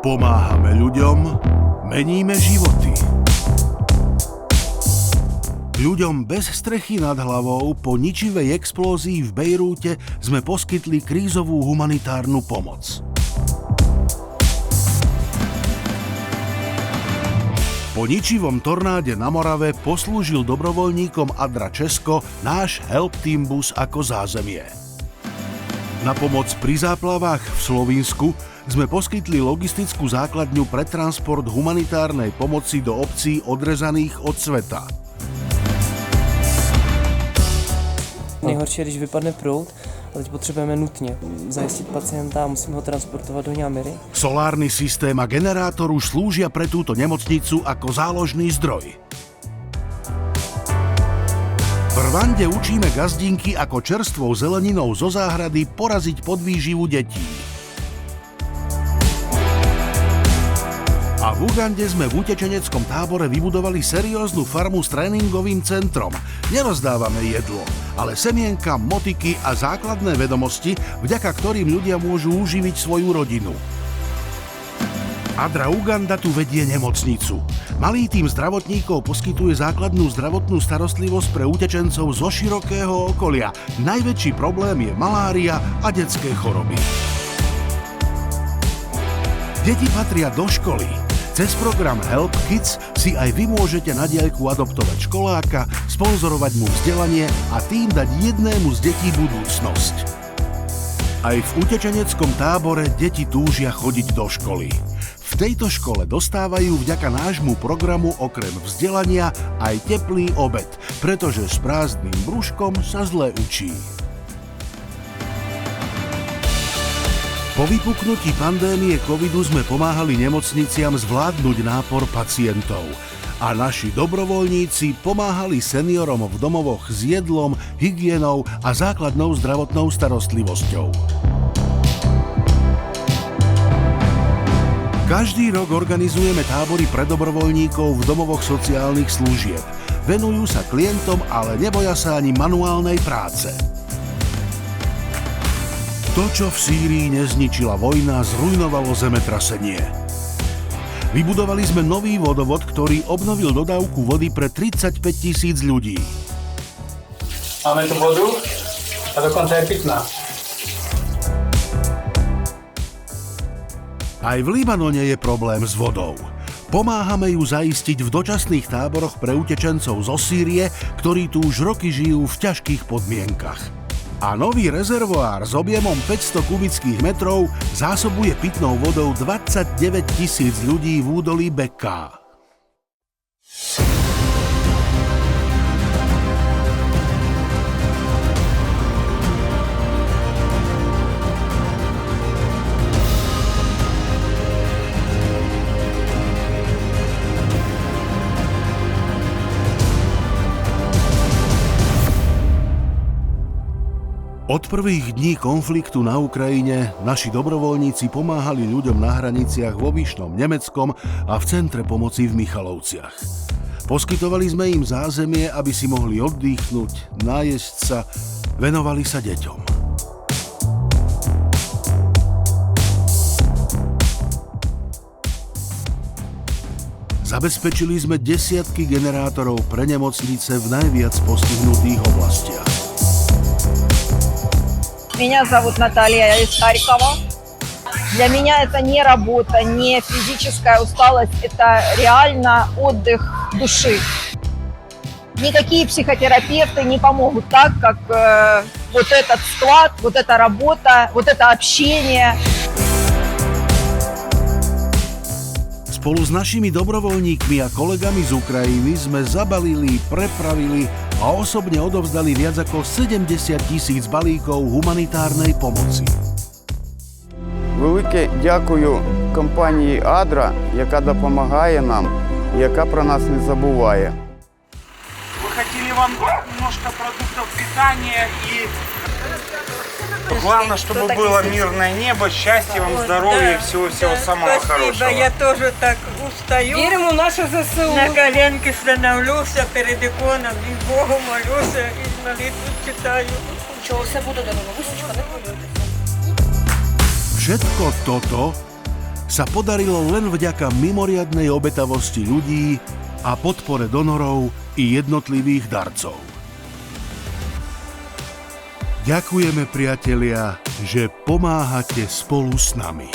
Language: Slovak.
Pomáhame ľuďom, meníme životy. Ľuďom bez strechy nad hlavou po ničivej explózii v Bejrúte sme poskytli krízovú humanitárnu pomoc. Po ničivom tornáde na Morave poslúžil dobrovoľníkom Adra Česko náš Help Team bus ako zázemie. Na pomoc pri záplavách v Slovinsku sme poskytli logistickú základňu pre transport humanitárnej pomoci do obcí odrezaných od sveta. Nejhorší je, když vypadne proud, a teď potřebujeme nutně zajistit pacienta a musíme ho transportovat do Ňamiry. Solárny systém a generátor už slúžia pre túto nemocnicu ako záložný zdroj. V Rwande učíme gazdinky, ako čerstvou zeleninou zo záhrady poraziť podvýživu detí. A v Ugande sme v utečeneckom tábore vybudovali serióznu farmu s tréningovým centrom. Nerozdávame jedlo, ale semienka, motiky a základné vedomosti, vďaka ktorým ľudia môžu uživiť svoju rodinu. Adra Uganda tu vedie nemocnicu. Malý tím zdravotníkov poskytuje základnú zdravotnú starostlivosť pre utečencov zo širokého okolia. Najväčší problém je malária a detské choroby. Deti patria do školy. Cez program Help Kids si aj vy môžete na diaľku adoptovať školáka, sponzorovať mu vzdelanie a tým dať jednému z detí budúcnosť. Aj v utečeneckom tábore deti túžia chodiť do školy. V tejto škole dostávajú vďaka nášmu programu okrem vzdelania aj teplý obed, pretože s prázdnym brúškom sa zle učí. Po vypuknutí pandémie covidu sme pomáhali nemocniciam zvládnuť nápor pacientov a naši dobrovoľníci pomáhali seniorom v domovoch s jedlom, hygienou a základnou zdravotnou starostlivosťou. Každý rok organizujeme tábory pre dobrovoľníkov v domovoch sociálnych služieb. Venujú sa klientom, ale neboja sa ani manuálnej práce. To, čo v Sýrii nezničila vojna, zrujnovalo zemetrasenie. Vybudovali sme nový vodovod, ktorý obnovil dodávku vody pre 35 000 ľudí. Máme tu vodu a dokonca je pitná. Aj v Libanone je problém s vodou. Pomáhame ju zaistiť v dočasných táboroch pre utečencov zo Sýrie, ktorí tu už roky žijú v ťažkých podmienkach. A nový rezervoár s objemom 500 kubických metrov zásobuje pitnou vodou 29 000 ľudí v údolí Bekaa. Od prvých dní konfliktu na Ukrajine naši dobrovoľníci pomáhali ľuďom na hraniciach vo Vyšnom Nemeckom a v centre pomoci v Michalovciach. Poskytovali sme im zázemie, aby si mohli oddychnúť, najesť sa, venovali sa deťom. Zabezpečili sme desiatky generátorov pre nemocnice v najviac postihnutých oblastiach. Меня зовут Наталья, я из Харькова. Для меня это не работа, не физическая усталость, это реально отдых души. Никакие психотерапевты не помогут так, как вот этот склад, вот эта работа, вот это общение. Spolu s našimi dobrovoľníkmi a kolegami z Ukrajiny sme zabalili, prepravili a osobne odovzdali viac ako 70 000 balíkov humanitárnej pomoci. Велике дякую компанії «Адра», яка допомагає нам, яка про нас не забуває. Мы хотели вам немножко продуктов питания и главное, чтобы было мирное небо, счастья вам, здоровья и всего-всего самого хорошего. Спасибо, я тоже так устаю. Віримо в наше ЗСУ. На коленки становлюся перед иконом, и Богу молюся, и молитву читаю. Нічого, все буде добре, височка, не хвилюйтеся. Všetko toto sa podarilo len vďaka mimoriadnej obetavosti ľudí a podpore donorov i jednotlivých darcov. Ďakujeme, priatelia, že pomáhate spolu s nami.